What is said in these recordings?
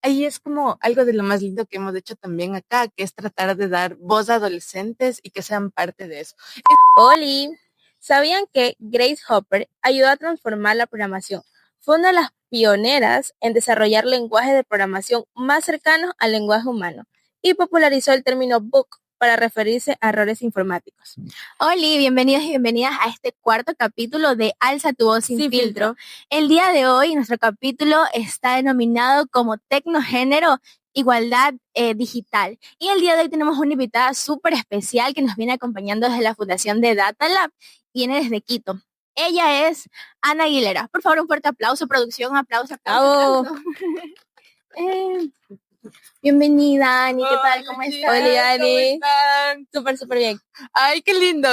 ahí es como algo de lo más lindo que hemos hecho también acá, que es tratar de dar voz a adolescentes y que sean parte de eso. Oli, ¿sabían que Grace Hopper ayudó a transformar la programación? Fue una de las pioneras en desarrollar lenguajes de programación más cercanos al lenguaje humano y popularizó el término bug para referirse a errores informáticos. Oli, bienvenidos y bienvenidas a este cuarto capítulo de Alza tu voz sin filtro. El día de hoy nuestro capítulo está denominado como Tecnogénero Igualdad Digital. Y el día de hoy tenemos una invitada súper especial que nos viene acompañando desde la Fundación de Data Lab. Viene desde Quito. Ella es Ana Aguilera. Por favor, un fuerte aplauso, producción, aplauso. Bienvenida, Ani, ¿qué tal? ¿Cómo estás? Hola, Ani. Súper bien. Ay, qué lindo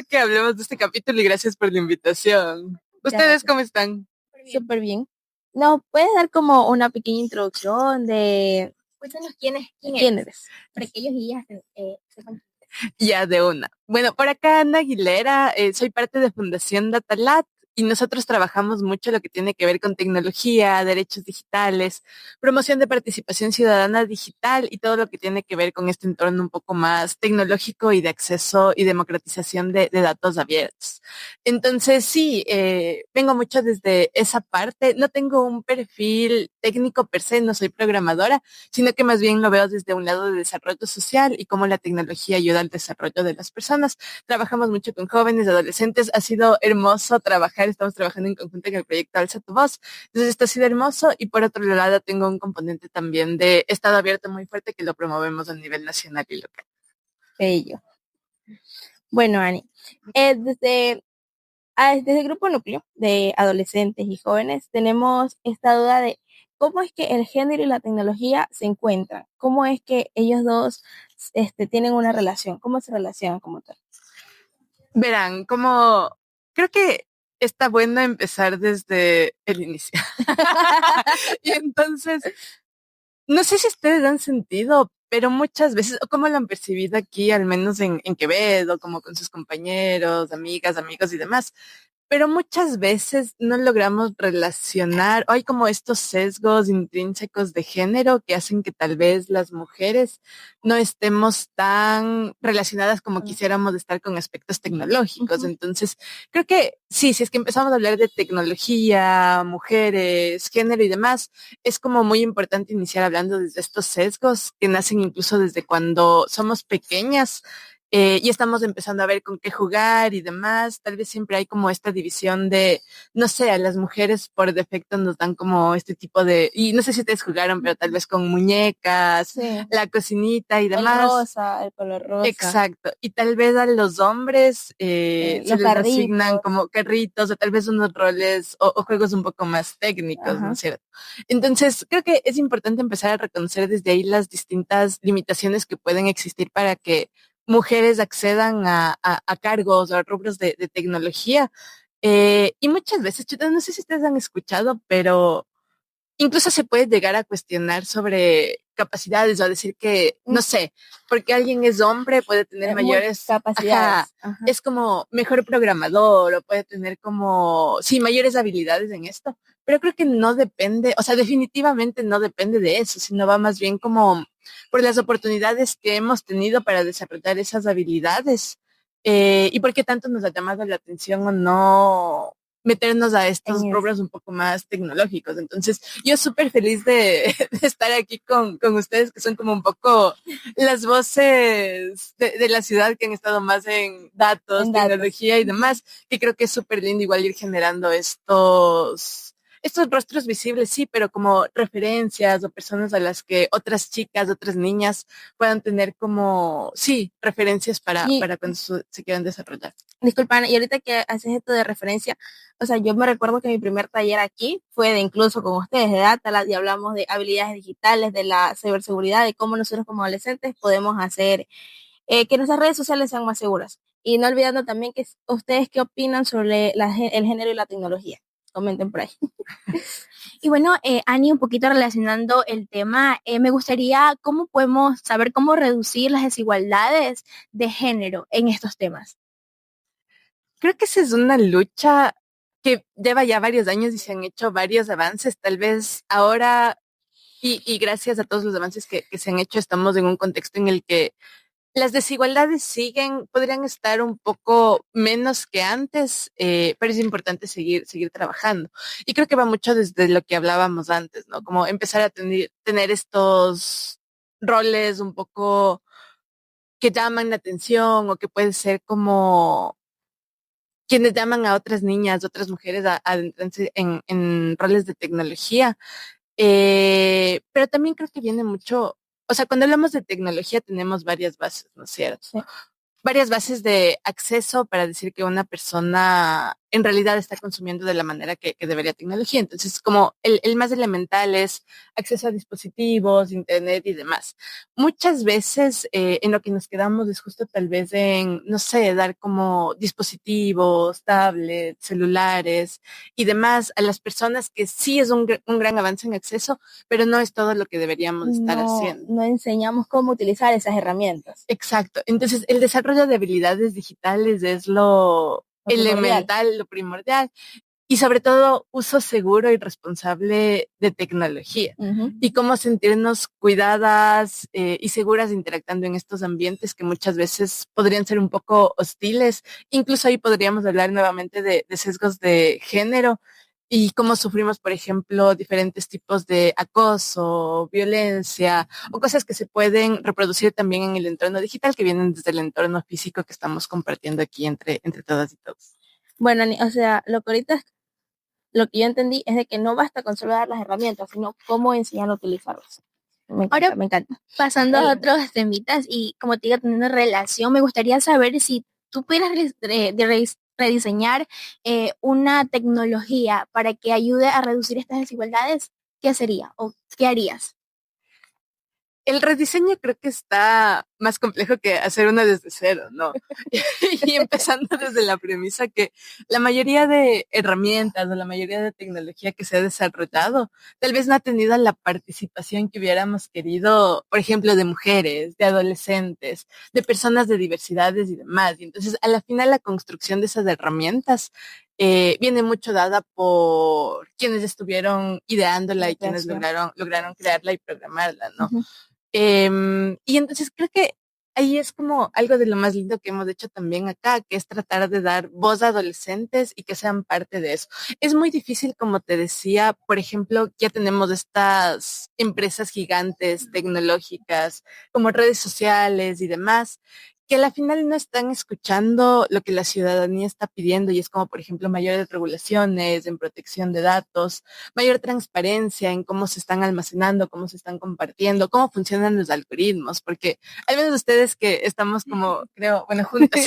que hablemos de este capítulo y gracias por la invitación. ¿Ustedes cómo están? Súper bien. ¿Nos puedes dar como una pequeña introducción de Cuéntanos quién eres? Para que ellos y ellas sepan. Ya de una. Bueno, por acá Ana Aguilera, soy parte de Fundación Datalat y nosotros trabajamos mucho lo que tiene que ver con tecnología, derechos digitales, promoción de participación ciudadana digital y todo lo que tiene que ver con este entorno un poco más tecnológico y de acceso y democratización de datos abiertos. Entonces, sí, vengo mucho desde esa parte. No tengo un perfil técnico per se, no soy programadora, sino que más bien lo veo desde un lado de desarrollo social y cómo la tecnología ayuda al desarrollo de las personas. Trabajamos mucho con jóvenes, adolescentes, ha sido hermoso trabajar, estamos trabajando en conjunto en el proyecto Alza tu Voz, entonces esto ha sido hermoso y por otro lado tengo un componente también de estado abierto muy fuerte que lo promovemos a nivel nacional y local. Bello. Bueno, Ani, desde el Grupo Núcleo de Adolescentes y Jóvenes tenemos esta duda de cómo es que el género y la tecnología se encuentran, cómo es que ellos dos tienen una relación, cómo se relacionan como tal. Verán, como creo que está bueno empezar desde el inicio. Y entonces, no sé si ustedes han sentido, pero muchas veces, o como lo han percibido aquí, al menos en Quevedo, como con sus compañeros, amigas, amigos y demás, pero muchas veces no logramos relacionar, o hay como estos sesgos intrínsecos de género que hacen que tal vez las mujeres no estemos tan relacionadas como quisiéramos estar con aspectos tecnológicos. Entonces, creo que sí, si es que empezamos a hablar de tecnología, mujeres, género y demás, es como muy importante iniciar hablando desde estos sesgos que nacen incluso desde cuando somos pequeñas. Y estamos empezando a ver con qué jugar y demás. Tal vez siempre hay como esta división de, no sé, a las mujeres por defecto nos dan como este tipo de, y no sé si ustedes jugaron, pero tal vez con muñecas, la cocinita y demás. El color rosa. Exacto. Y tal vez a los hombres se los les carritos. asignan como carritos o tal vez unos roles o juegos un poco más técnicos, ¿no es cierto? Entonces, creo que es importante empezar a reconocer desde ahí las distintas limitaciones que pueden existir para que mujeres accedan a cargos o a rubros de tecnología. Y muchas veces, chutas, no sé si ustedes han escuchado, pero incluso se puede llegar a cuestionar sobre capacidades o a decir que, no sé, porque alguien es hombre, puede tener mayores capacidades. Es como mejor programador o puede tener como, sí, mayores habilidades en esto. Pero creo que no depende, o sea, definitivamente no depende de eso, sino va más bien como por las oportunidades que hemos tenido para desarrollar esas habilidades. Y por qué tanto nos ha llamado la atención o no meternos a estos rubros un poco más tecnológicos. Entonces, yo súper feliz de estar aquí con ustedes, que son como un poco las voces de la ciudad que han estado más en datos, tecnología y demás, que creo que es súper lindo igual ir generando estos rostros visibles, sí, pero como referencias o personas a las que otras chicas, otras niñas puedan tener como, sí, referencias para cuando se quieran desarrollar. Disculpan, y ahorita que haces esto de referencia, o sea, yo me recuerdo que mi primer taller aquí fue de incluso con ustedes, de Data, y hablamos de habilidades digitales, de la ciberseguridad, de cómo nosotros como adolescentes podemos hacer que nuestras redes sociales sean más seguras. Y no olvidando también que ustedes qué opinan sobre el género y la tecnología. Comenten por ahí. Y bueno, Ani, un poquito relacionando el tema, me gustaría cómo podemos saber cómo reducir las desigualdades de género en estos temas. Creo que esa es una lucha que lleva ya varios años y se han hecho varios avances. Tal vez ahora Y gracias a todos los avances que se han hecho, estamos en un contexto en el que las desigualdades podrían estar un poco menos que antes, pero es importante seguir trabajando. Y creo que va mucho desde lo que hablábamos antes, ¿no? Como empezar a tener estos roles un poco que llaman la atención o que pueden ser como quienes llaman a otras niñas, otras mujeres a adentrarse en roles de tecnología. Pero también creo que viene mucho, o sea, cuando hablamos de tecnología tenemos varias bases, ¿no es cierto? Sí. Varias bases de acceso para decir que una persona en realidad está consumiendo de la manera que debería tecnología. Entonces, como el más elemental es acceso a dispositivos, internet y demás. Muchas veces en lo que nos quedamos es justo tal vez en, no sé, dar como dispositivos, tablets, celulares y demás a las personas que sí es un gran avance en acceso, pero no es todo lo que deberíamos estar haciendo. No enseñamos cómo utilizar esas herramientas. Exacto. Entonces, el desarrollo de habilidades digitales es lo elemental, lo primordial. Y sobre todo, uso seguro y responsable de tecnología. Y cómo sentirnos cuidadas y seguras interactuando en estos ambientes que muchas veces podrían ser un poco hostiles. Incluso ahí podríamos hablar nuevamente de sesgos de género y cómo sufrimos, por ejemplo, diferentes tipos de acoso, violencia o cosas que se pueden reproducir también en el entorno digital que vienen desde el entorno físico que estamos compartiendo aquí entre todas y todos. Bueno, o sea, lo que yo entendí es de que no basta con solo dar las herramientas, sino cómo enseñar a utilizarlas. Me encanta. Pasando a otros temitas y como te digo, teniendo relación, me gustaría saber si tú pudieras rediseñar una tecnología para que ayude a reducir estas desigualdades, ¿qué sería o qué harías? El rediseño creo que está más complejo que hacer una desde cero, ¿no? Y empezando desde la premisa que la mayoría de herramientas o la mayoría de tecnología que se ha desarrollado tal vez no ha tenido la participación que hubiéramos querido, por ejemplo, de mujeres, de adolescentes, de personas de diversidades y demás. Y entonces, a la final, la construcción de esas herramientas viene mucho dada por quienes estuvieron ideándola y quienes lograron crearla y programarla, ¿no? Y entonces creo que ahí es como algo de lo más lindo que hemos hecho también acá, que es tratar de dar voz a adolescentes y que sean parte de eso. Es muy difícil, como te decía, por ejemplo, ya tenemos estas empresas gigantes tecnológicas como redes sociales y demás, que a la final no están escuchando lo que la ciudadanía está pidiendo y es como, por ejemplo, mayores regulaciones en protección de datos, mayor transparencia en cómo se están almacenando, cómo se están compartiendo, cómo funcionan los algoritmos, porque al menos ustedes que estamos como, creo, bueno, juntos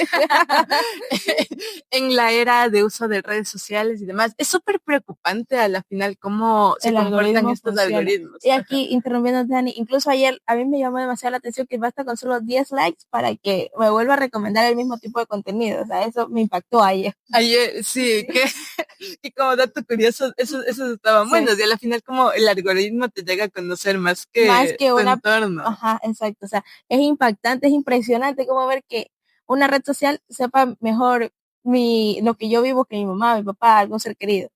en la era de uso de redes sociales y demás, es súper preocupante a la final cómo se comportan estos algoritmos. Y aquí, interrumpiendo, Dani, incluso ayer a mí me llamó demasiado la atención que basta con solo 10 likes para que me vuelva a recomendar el mismo tipo de contenido. O sea, eso me impactó ayer. Ayer, sí, que como dato curioso, eso estaba bueno. Y a la final como el algoritmo te llega a conocer más que tu entorno. Ajá, exacto. O sea, es impactante, es impresionante como ver que una red social sepa mejor lo que yo vivo que mi mamá, mi papá, algún ser querido.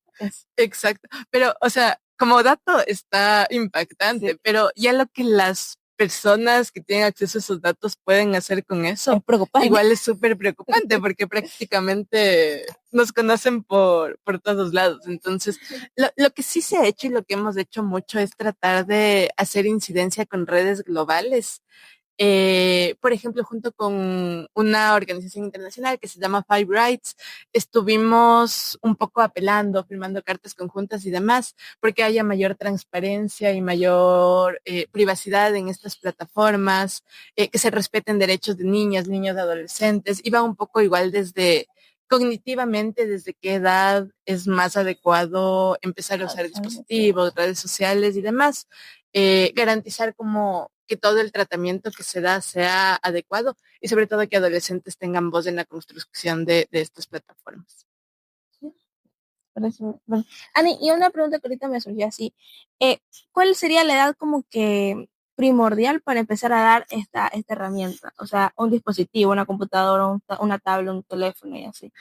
Exacto. Pero, o sea, como dato está impactante, pero ya lo que las personas que tienen acceso a esos datos pueden hacer con eso, igual es súper preocupante porque prácticamente nos conocen por todos lados. Entonces, lo que sí se ha hecho y lo que hemos hecho mucho es tratar de hacer incidencia con redes globales. Por ejemplo, junto con una organización internacional que se llama Five Rights, estuvimos un poco apelando, firmando cartas conjuntas y demás, porque haya mayor transparencia y mayor privacidad en estas plataformas, que se respeten derechos de niñas, niños, adolescentes, y va un poco igual desde cognitivamente, desde qué edad es más adecuado empezar a usar dispositivos, redes sociales y demás, garantizar como que todo el tratamiento que se da sea adecuado y sobre todo que adolescentes tengan voz en la construcción de estas plataformas. Ani, y una pregunta que ahorita me surgió así, ¿cuál sería la edad como que primordial para empezar a dar esta herramienta? O sea, un dispositivo, una computadora, una tablet, un teléfono y así.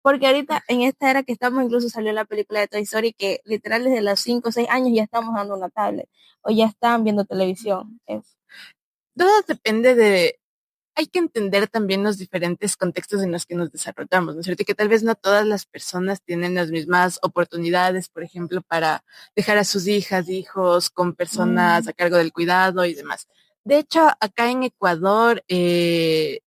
Porque ahorita en esta era que estamos, incluso salió la película de Toy Story que literal desde los 5 o 6 años ya estamos dando una tablet o ya están viendo televisión. Todo depende de, hay que entender también los diferentes contextos en los que nos desarrollamos, ¿no es cierto? Y que tal vez no todas las personas tienen las mismas oportunidades, por ejemplo, para dejar a sus hijas, hijos con personas a cargo del cuidado y demás. De hecho, acá en Ecuador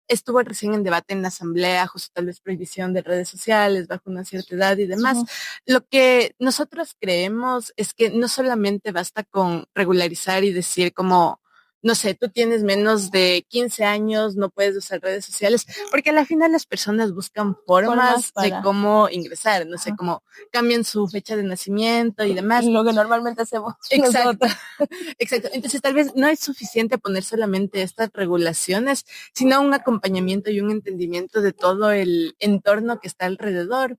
estuvo recién en debate en la asamblea, justo tal vez prohibición de redes sociales bajo una cierta edad y demás. Lo que nosotros creemos es que no solamente basta con regularizar y decir como no sé, tú tienes menos de 15 años, no puedes usar redes sociales, porque al final las personas buscan formas de cómo ingresar, no sé, cómo cambian su fecha de nacimiento y demás. Lo que normalmente hacemos. Exacto, exacto. Entonces tal vez no es suficiente poner solamente estas regulaciones, sino un acompañamiento y un entendimiento de todo el entorno que está alrededor,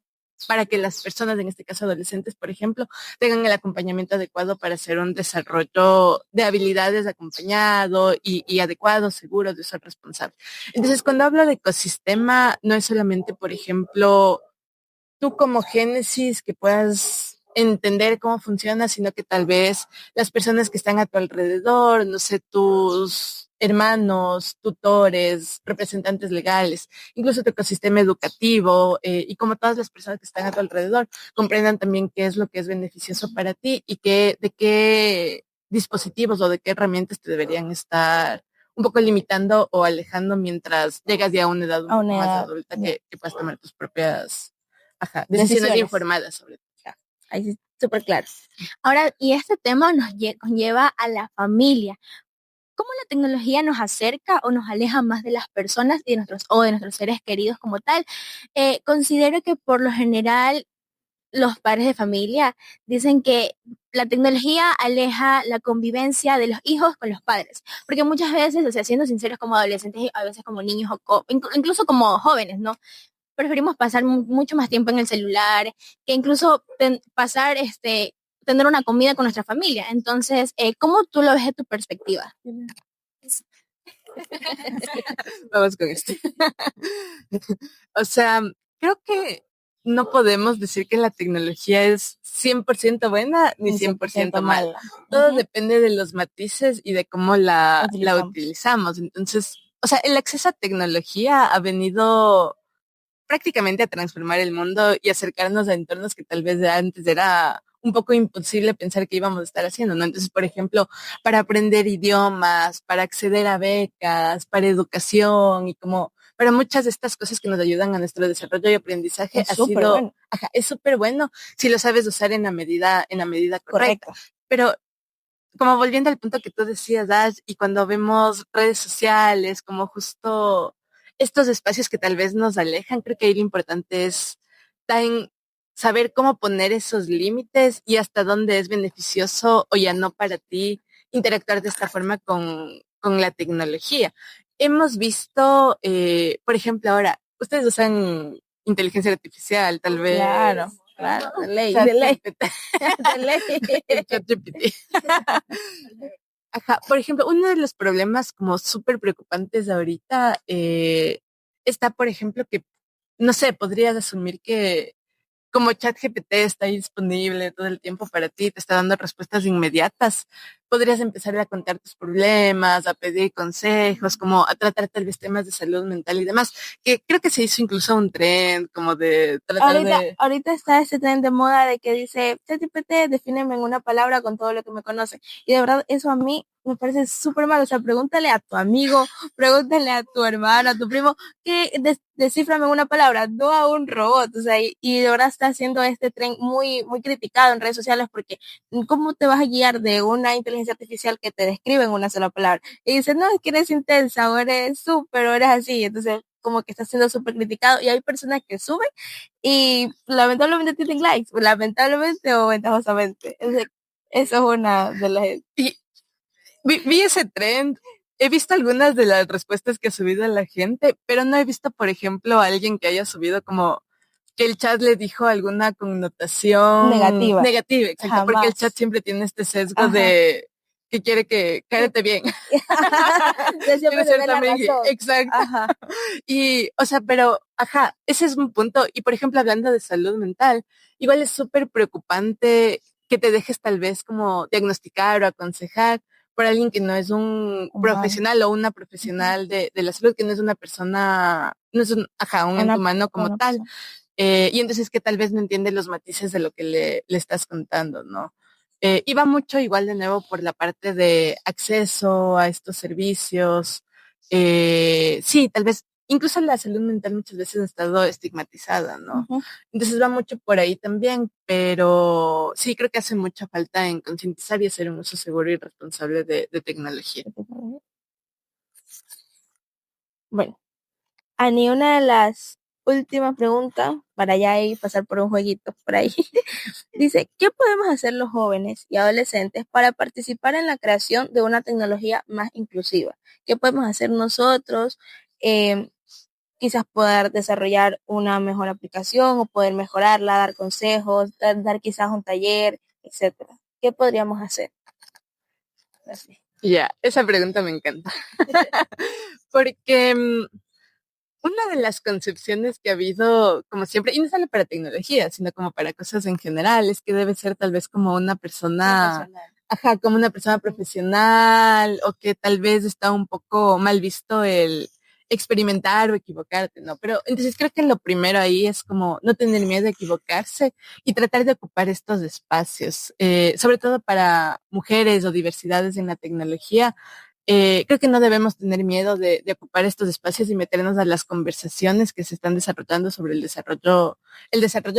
para que las personas, en este caso adolescentes, por ejemplo, tengan el acompañamiento adecuado para hacer un desarrollo de habilidades acompañado y adecuado, seguro, de uso responsable. Entonces, cuando hablo de ecosistema, no es solamente, por ejemplo, tú como Génesis que puedas entender cómo funciona, sino que tal vez las personas que están a tu alrededor, no sé, tus hermanos, tutores, representantes legales, incluso tu ecosistema educativo y como todas las personas que están a tu alrededor comprendan también qué es lo que es beneficioso para ti y de qué dispositivos o de qué herramientas te deberían estar un poco limitando o alejando mientras llegas ya a una edad un poco más adulta que puedas tomar tus propias decisiones informadas sobre todo. Ahí sí, súper claro. Ahora, y este tema nos conlleva a la familia. ¿Cómo la tecnología nos acerca o nos aleja más de las personas y de nuestros seres queridos como tal? Considero que por lo general los padres de familia dicen que la tecnología aleja la convivencia de los hijos con los padres, porque muchas veces, o sea, siendo sinceros como adolescentes, a veces como niños o incluso como jóvenes, ¿no? Preferimos pasar mucho más tiempo en el celular que incluso tener una comida con nuestra familia. Entonces, ¿cómo tú lo ves de tu perspectiva? Vamos con esto. O sea, creo que no podemos decir que la tecnología es 100% buena ni 100% mala. Todo depende de los matices y de cómo la utilizamos. Entonces, o sea, el acceso a tecnología ha venido prácticamente a transformar el mundo y acercarnos a entornos que tal vez de antes era un poco imposible pensar que íbamos a estar haciendo, ¿no? Entonces, por ejemplo, para aprender idiomas, para acceder a becas, para educación y como para muchas de estas cosas que nos ayudan a nuestro desarrollo y aprendizaje es súper bueno si lo sabes usar en la medida correcta. Pero como volviendo al punto que tú decías, Dash, y cuando vemos redes sociales, como justo estos espacios que tal vez nos alejan, creo que ahí lo importante es saber cómo poner esos límites y hasta dónde es beneficioso o ya no para ti interactuar de esta forma con la tecnología. Hemos visto, por ejemplo, ahora, ustedes usan inteligencia artificial, tal vez. Claro, de ley. Ajá, por ejemplo, uno de los problemas como súper preocupantes ahorita está, por ejemplo, que, no sé, podrías asumir que como ChatGPT está ahí disponible todo el tiempo para ti, te está dando respuestas inmediatas, podrías empezar a contar tus problemas, a pedir consejos, como a tratar tal vez temas de salud mental y demás, que creo que se hizo incluso un trend como de tratar ahorita está ese trend de moda de que dice, ChatGPT, defíneme en una palabra con todo lo que me conoce. Y de verdad, eso a mí me parece súper mal. O sea, pregúntale a tu amigo, pregúntale a tu hermano, a tu primo, que descíframe en una palabra, no a un robot. O sea, y de verdad está haciendo este trend muy, muy criticado en redes sociales porque ¿cómo te vas a guiar de una inteligencia artificial que te describe en una sola palabra? Y dice, no, es que eres intensa o eres súper o eres así. Entonces, como que está siendo súper criticado y hay personas que suben y lamentablemente tienen likes, lamentablemente o ventajosamente. Eso es una de las... Vi ese trend. He visto algunas de las respuestas que ha subido la gente, pero no he visto, por ejemplo, a alguien que haya subido como que el chat le dijo alguna connotación negativa, exacto, porque el chat siempre tiene este sesgo de que quiere que cállate bien. Quiere ser también, exacto. Ajá. Y, o sea, pero, ese es un punto. Y, por ejemplo, hablando de salud mental, igual es súper preocupante que te dejes tal vez como diagnosticar o aconsejar por alguien que no es un profesional o una profesional de la salud, que no es una persona, no es un ente humano como tal. Y entonces que tal vez no entiende los matices de lo que le estás contando, ¿no? Y va mucho igual de nuevo por la parte de acceso a estos servicios. Sí, tal vez incluso la salud mental muchas veces ha estado estigmatizada, ¿no? Ujú. Entonces va mucho por ahí también, pero sí creo que hace mucha falta en concientizar y hacer un uso seguro y responsable de tecnología. Bueno, Ani, una de las últimas preguntas, para ya ir pasar por un jueguito por ahí, dice, ¿qué podemos hacer los jóvenes y adolescentes para participar en la creación de una tecnología más inclusiva? ¿Qué podemos hacer nosotros? Quizás poder desarrollar una mejor aplicación o poder mejorarla, dar consejos, dar quizás un taller, etcétera. ¿Qué podríamos hacer? Así. Ya, esa pregunta me encanta. Porque una de las concepciones que ha habido, como siempre, y no solo para tecnología, sino como para cosas en general, es que debe ser tal vez como una persona, como una persona profesional, o que tal vez está un poco mal visto el experimentar o equivocarte, ¿no? Pero entonces creo que lo primero ahí es como no tener miedo de equivocarse y tratar de ocupar estos espacios, sobre todo para mujeres o diversidades en la tecnología. Creo que no debemos tener miedo de ocupar estos espacios y meternos a las conversaciones que se están desarrollando sobre el desarrollo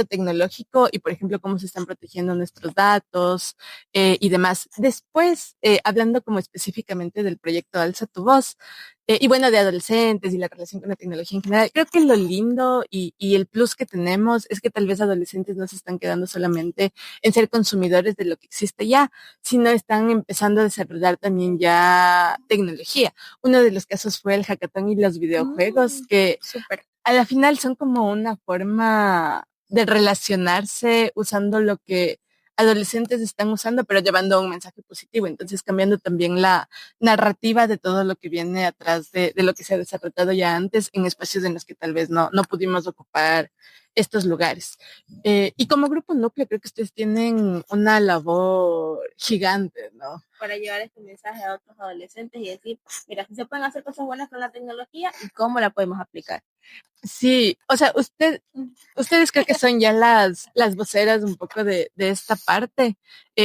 tecnológico y, por ejemplo, cómo se están protegiendo nuestros datos y demás. Después, hablando como específicamente del proyecto Alza tu Voz, y bueno, de adolescentes y la relación con la tecnología en general, creo que lo lindo y el plus que tenemos es que tal vez adolescentes no se están quedando solamente en ser consumidores de lo que existe ya, sino están empezando a desarrollar también ya tecnología. Uno de los casos fue el hackathon y los videojuegos, que a la final son como una forma de relacionarse usando lo que adolescentes están usando, pero llevando un mensaje positivo. Entonces, cambiando también la narrativa de todo lo que viene atrás de lo que se ha desarrollado ya antes en espacios en los que tal vez no pudimos ocupar estos lugares. Y como grupo núcleo, creo que ustedes tienen una labor gigante, ¿no? Para llevar este mensaje a otros adolescentes y decir, mira, si se pueden hacer cosas buenas con la tecnología y cómo la podemos aplicar. Sí, o sea, ustedes creo que son ya las voceras un poco de esta parte,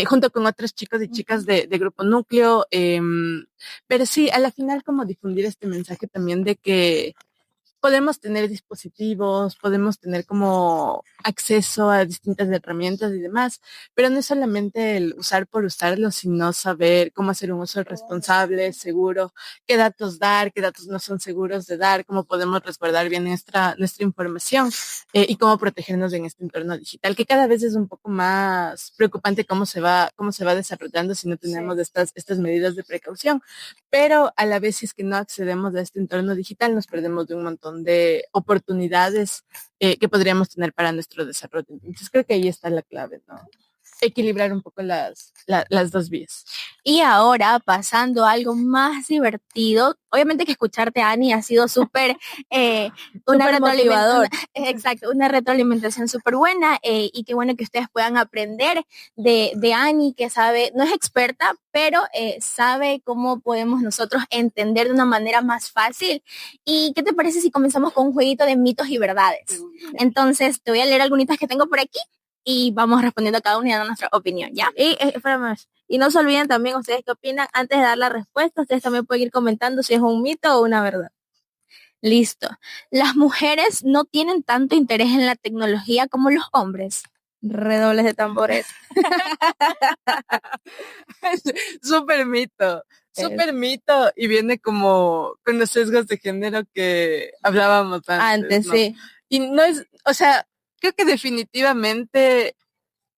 junto con otros chicos y chicas de Grupo Núcleo, pero sí, a la final como difundir este mensaje también de que podemos tener dispositivos, podemos tener como acceso a distintas herramientas y demás, pero no es solamente el usar por usarlo, sino saber cómo hacer un uso responsable, seguro, qué datos dar, qué datos no son seguros de dar, cómo podemos resguardar bien nuestra información y cómo protegernos en este entorno digital, que cada vez es un poco más preocupante cómo se va desarrollando si no tenemos estas medidas de precaución. Pero a la vez, si es que no accedemos a este entorno digital, nos perdemos de un montón de oportunidades que podríamos tener para nuestro desarrollo. Entonces creo que ahí está la clave, ¿no? Equilibrar un poco las dos vías. Y ahora, pasando a algo más divertido, obviamente que escucharte, Ani, ha sido súper una retroalimentación súper buena y qué bueno que ustedes puedan aprender de Ani, que sabe, no es experta, pero sabe cómo podemos nosotros entender de una manera más fácil. ¿Y qué te parece si comenzamos con un jueguito de mitos y verdades? Entonces, te voy a leer algunas que tengo por aquí y vamos respondiendo a cada una y dando nuestra opinión, ¿ya? Y no se olviden también ustedes qué opinan antes de dar la respuesta. Ustedes también pueden ir comentando si es un mito o una verdad. Listo. Las mujeres no tienen tanto interés en la tecnología como los hombres. Redobles de tambores. Súper mito. Y viene como con los sesgos de género que hablábamos antes, ¿no? Sí. Y no es, o sea, creo que definitivamente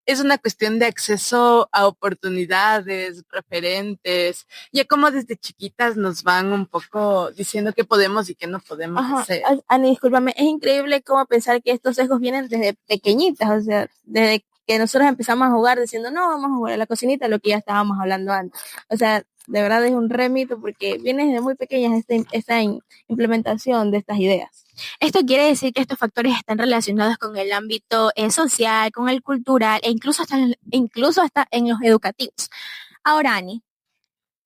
es una cuestión de acceso a oportunidades, referentes, ya como desde chiquitas nos van un poco diciendo qué podemos y qué no podemos hacer. Ani, discúlpame, es increíble cómo pensar que estos sesgos vienen desde pequeñitas, o sea, desde que nosotros empezamos a jugar diciendo, no, vamos a jugar a la cocinita, lo que ya estábamos hablando antes. O sea, de verdad es un remito porque viene desde muy pequeñas esta implementación de estas ideas. Esto quiere decir que estos factores están relacionados con el ámbito social, con el cultural e incluso hasta en los educativos. Ahora, Ani,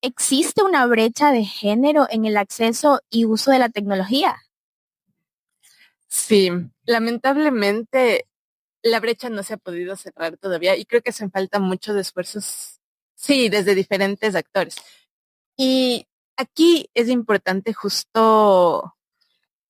¿existe una brecha de género en el acceso y uso de la tecnología? Sí, lamentablemente la brecha no se ha podido cerrar todavía y creo que hacen falta muchos esfuerzos, sí, desde diferentes actores. Y aquí es importante justo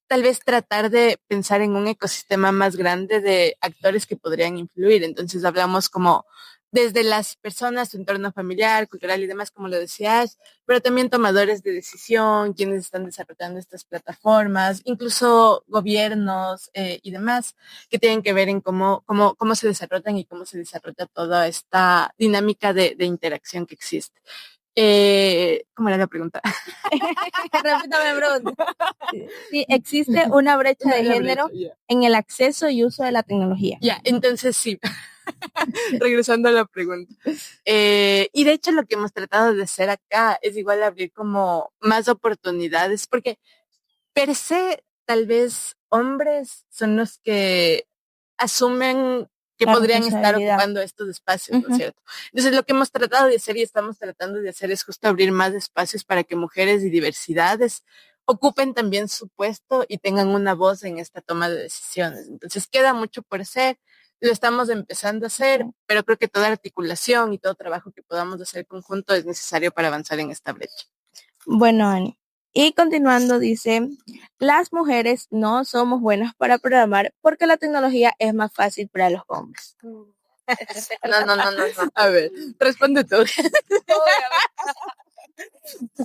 tal vez tratar de pensar en un ecosistema más grande de actores que podrían influir. Entonces hablamos como desde las personas, su entorno familiar, cultural y demás, como lo decías, pero también tomadores de decisión, quienes están desarrollando estas plataformas, incluso gobiernos y demás, que tienen que ver en cómo se desarrollan y cómo se desarrolla toda esta dinámica de interacción que existe. ¿Cómo era la pregunta? Repítame, pregunta. Sí, existe una brecha de género en el acceso y uso de la tecnología. Ya, entonces sí. Regresando a la pregunta. Y de hecho lo que hemos tratado de hacer acá es igual abrir como más oportunidades, porque per se tal vez hombres son los que asumen que podrían estar ocupando estos espacios, ¿no es cierto? Entonces lo que hemos tratado de hacer y estamos tratando de hacer es justo abrir más espacios para que mujeres y diversidades ocupen también su puesto y tengan una voz en esta toma de decisiones. Entonces queda mucho por hacer, lo estamos empezando a hacer, pero creo que toda articulación y todo trabajo que podamos hacer conjunto es necesario para avanzar en esta brecha. Bueno, Ani. Y continuando dice, las mujeres no somos buenas para programar porque la tecnología es más fácil para los hombres. No. A ver, responde tú.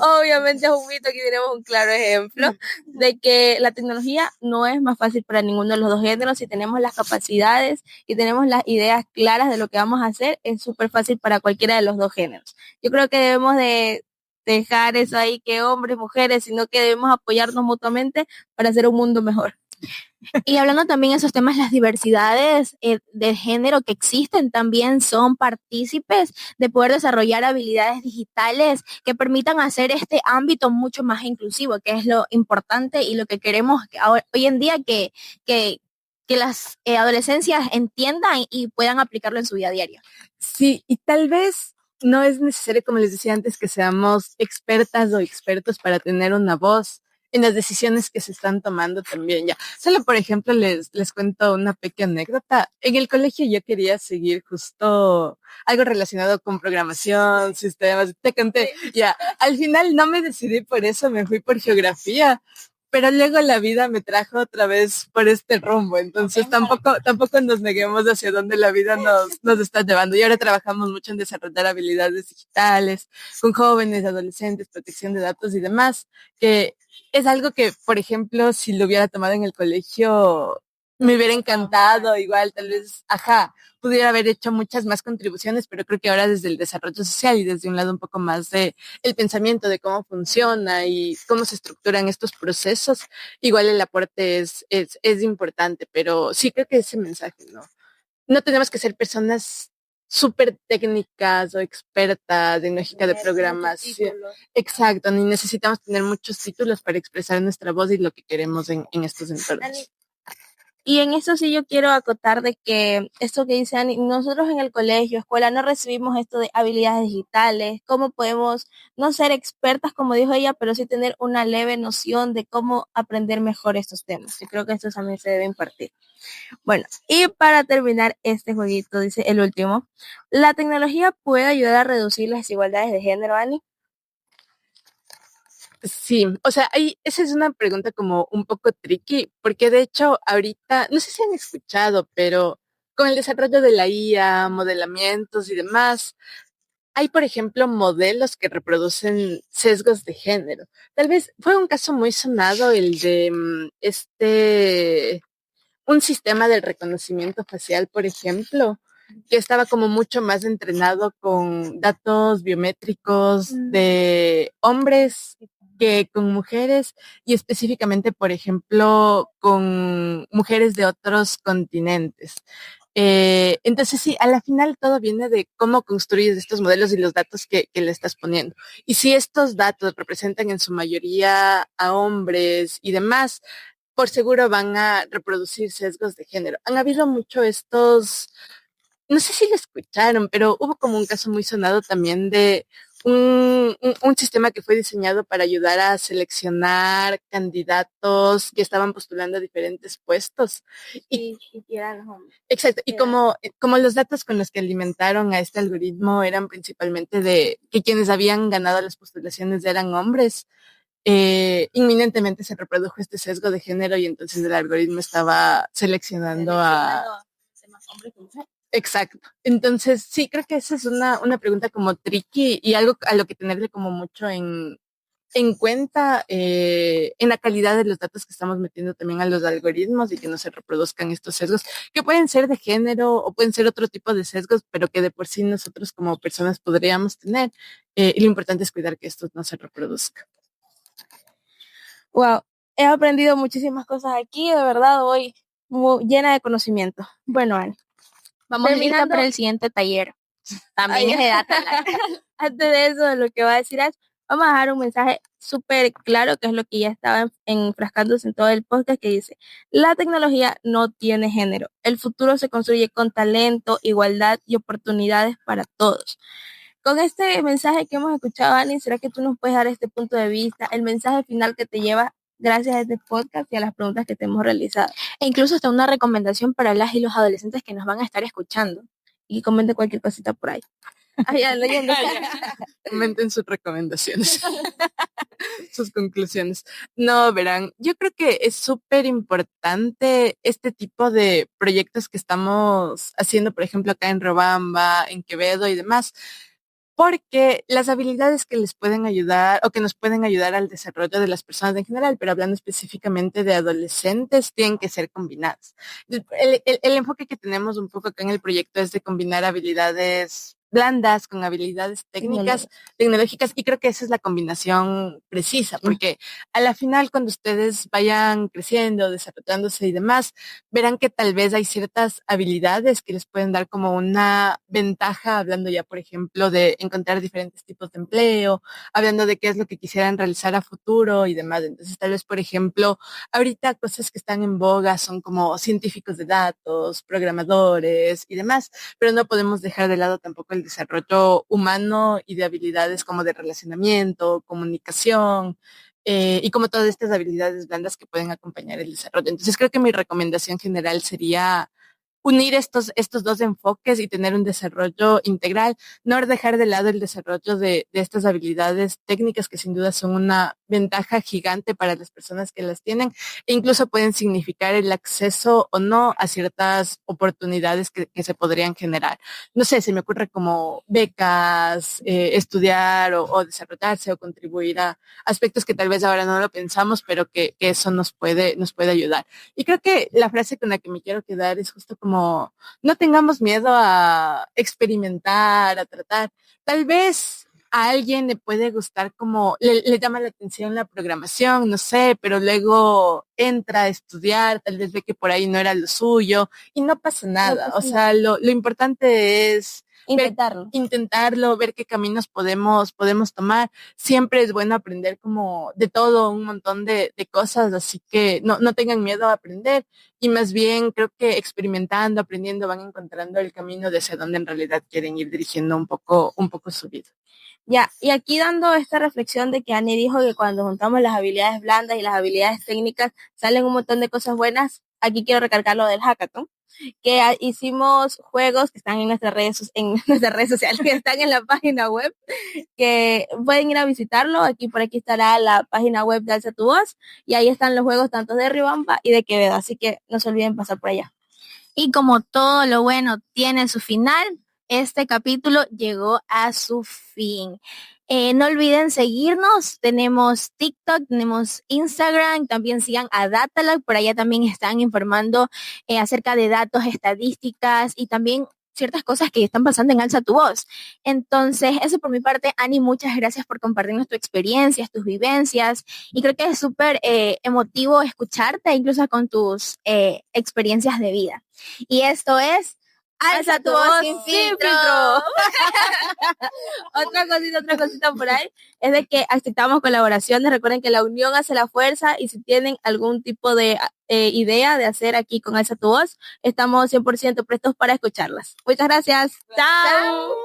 Obviamente es un mito, aquí tenemos un claro ejemplo de que la tecnología no es más fácil para ninguno de los dos géneros. Si tenemos las capacidades y tenemos las ideas claras de lo que vamos a hacer, es súper fácil para cualquiera de los dos géneros. Yo creo que debemos de dejar eso ahí, que hombres, mujeres, sino que debemos apoyarnos mutuamente para hacer un mundo mejor. Y hablando también de esos temas, las diversidades de género que existen también son partícipes de poder desarrollar habilidades digitales que permitan hacer este ámbito mucho más inclusivo, que es lo importante y lo que queremos hoy en día que las adolescencias entiendan y puedan aplicarlo en su vida a diario. Sí, y tal vez no es necesario, como les decía antes, que seamos expertas o expertos para tener una voz en las decisiones que se están tomando también ya. Solo, por ejemplo, les cuento una pequeña anécdota. En el colegio yo quería seguir justo algo relacionado con programación, sistemas, te conté, ya. Al final no me decidí por eso, me fui por geografía, pero luego la vida me trajo otra vez por este rumbo, entonces tampoco nos neguemos hacia dónde la vida nos está llevando. Y ahora trabajamos mucho en desarrollar habilidades digitales con jóvenes, adolescentes, protección de datos y demás, que es algo que, por ejemplo, si lo hubiera tomado en el colegio, me hubiera encantado, igual, tal vez, pudiera haber hecho muchas más contribuciones, pero creo que ahora desde el desarrollo social y desde un lado un poco más de el pensamiento de cómo funciona y cómo se estructuran estos procesos, igual el aporte es importante, pero sí creo que ese mensaje, ¿no? No tenemos que ser personas súper técnicas o expertas en lógica de programación. Exacto, ni necesitamos tener muchos títulos para expresar nuestra voz y lo que queremos en estos entornos. Y en eso sí yo quiero acotar de que esto que dice Ani, nosotros en el colegio, escuela, no recibimos esto de habilidades digitales, cómo podemos no ser expertas, como dijo ella, pero sí tener una leve noción de cómo aprender mejor estos temas. Y creo que esto también se debe impartir. Bueno, y para terminar este jueguito, dice el último, ¿la tecnología puede ayudar a reducir las desigualdades de género, Ani? Sí, o sea, esa es una pregunta como un poco tricky, porque de hecho ahorita, no sé si han escuchado, pero con el desarrollo de la IA, modelamientos y demás, hay, por ejemplo, modelos que reproducen sesgos de género. Tal vez fue un caso muy sonado el de un sistema de reconocimiento facial, por ejemplo, que estaba como mucho más entrenado con datos biométricos de hombres que con mujeres y específicamente, por ejemplo, con mujeres de otros continentes. Entonces sí, a la final todo viene de cómo construyes estos modelos y los datos que le estás poniendo. Y si estos datos representan en su mayoría a hombres y demás, por seguro van a reproducir sesgos de género. Han habido mucho estos, no sé si lo escucharon, pero hubo como un caso muy sonado también de un sistema que fue diseñado para ayudar a seleccionar candidatos que estaban postulando a diferentes puestos. Y que eran hombres. Exacto, y como los datos con los que alimentaron a este algoritmo eran principalmente de que quienes habían ganado las postulaciones eran hombres, inminentemente se reprodujo este sesgo de género y entonces el algoritmo estaba seleccionando a más hombres que mujeres. Exacto. Entonces, sí, creo que esa es una pregunta como tricky y algo a lo que tenerle como mucho en cuenta en la calidad de los datos que estamos metiendo también a los algoritmos y que no se reproduzcan estos sesgos, que pueden ser de género o pueden ser otro tipo de sesgos, pero que de por sí nosotros como personas podríamos tener. Y lo importante es cuidar que esto no se reproduzca. Wow, he aprendido muchísimas cosas aquí, de verdad, hoy llena de conocimiento. Bueno, Ani. Vamos lista para el siguiente taller. También es de data. Antes de eso, de lo que va a decir Ash, vamos a dejar un mensaje súper claro, que es lo que ya estaba enfrascándose en todo el podcast, que dice: la tecnología no tiene género. El futuro se construye con talento, igualdad y oportunidades para todos. Con este mensaje que hemos escuchado, Ani, ¿será que tú nos puedes dar este punto de vista, el mensaje final que te lleva gracias a este podcast y a las preguntas que te hemos realizado? E incluso hasta una recomendación para las y los adolescentes que nos van a estar escuchando. Y comente cualquier cosita por ahí. Leyendo. Comenten sus recomendaciones, sus conclusiones. No, verán, yo creo que es súper importante este tipo de proyectos que estamos haciendo, por ejemplo, acá en Robamba, en Quevedo y demás, porque las habilidades que les pueden ayudar o que nos pueden ayudar al desarrollo de las personas en general, pero hablando específicamente de adolescentes, tienen que ser combinadas. El enfoque que tenemos un poco acá en el proyecto es de combinar habilidades blandas con habilidades técnicas, tecnológicas, y creo que esa es la combinación precisa, porque a la final cuando ustedes vayan creciendo, desarrollándose y demás, verán que tal vez hay ciertas habilidades que les pueden dar como una ventaja, hablando ya, por ejemplo, de encontrar diferentes tipos de empleo, hablando de qué es lo que quisieran realizar a futuro y demás. Entonces, tal vez, por ejemplo, ahorita cosas que están en boga son como científicos de datos, programadores y demás, pero no podemos dejar de lado tampoco el desarrollo humano y de habilidades como de relacionamiento, comunicación, y como todas estas habilidades blandas que pueden acompañar el desarrollo. Entonces creo que mi recomendación general sería unir estos dos enfoques y tener un desarrollo integral, no dejar de lado el desarrollo de estas habilidades técnicas que sin duda son una ventaja gigante para las personas que las tienen e incluso pueden significar el acceso o no a ciertas oportunidades que se podrían generar. No sé, se me ocurre como becas, estudiar o desarrollarse o contribuir a aspectos que tal vez ahora no lo pensamos, pero que eso nos puede ayudar. Y creo que la frase con la que me quiero quedar es justo como no tengamos miedo a experimentar, a tratar. Tal vez a alguien le puede gustar como, le llama la atención la programación, no sé, pero luego entra a estudiar, tal vez ve que por ahí no era lo suyo y no pasa nada. O sea, lo importante es intentarlo, ver qué caminos podemos tomar. Siempre es bueno aprender como de todo, un montón de cosas, así que no tengan miedo a aprender y más bien creo que experimentando, aprendiendo, van encontrando el camino de hacia donde en realidad quieren ir dirigiendo un poco su vida. Ya, y aquí dando esta reflexión de que Ani dijo que cuando juntamos las habilidades blandas y las habilidades técnicas salen un montón de cosas buenas, aquí quiero recalcar lo del hackathon, que hicimos juegos que están en nuestras redes sociales, que están en la página web, que pueden ir a visitarlo. Por aquí estará la página web de Alza tu Voz, y ahí están los juegos tanto de Riobamba y de Quevedo, así que no se olviden pasar por allá. Y como todo lo bueno tiene su final, este capítulo llegó a su fin. No olviden seguirnos, tenemos TikTok, tenemos Instagram, también sigan a Datalog, por allá también están informando acerca de datos, estadísticas y también ciertas cosas que están pasando en Alza tu Voz. Entonces, eso por mi parte, Ani, muchas gracias por compartirnos tu experiencias, tus vivencias, y creo que es súper emotivo escucharte, incluso con tus experiencias de vida. Y esto es Alza tu voz sin filtro. Otra cosita por ahí es de que aceptamos colaboraciones. Recuerden que la unión hace la fuerza y si tienen algún tipo de idea de hacer aquí con Alza tu voz, estamos 100% prestos para escucharlas. Muchas gracias. Chao.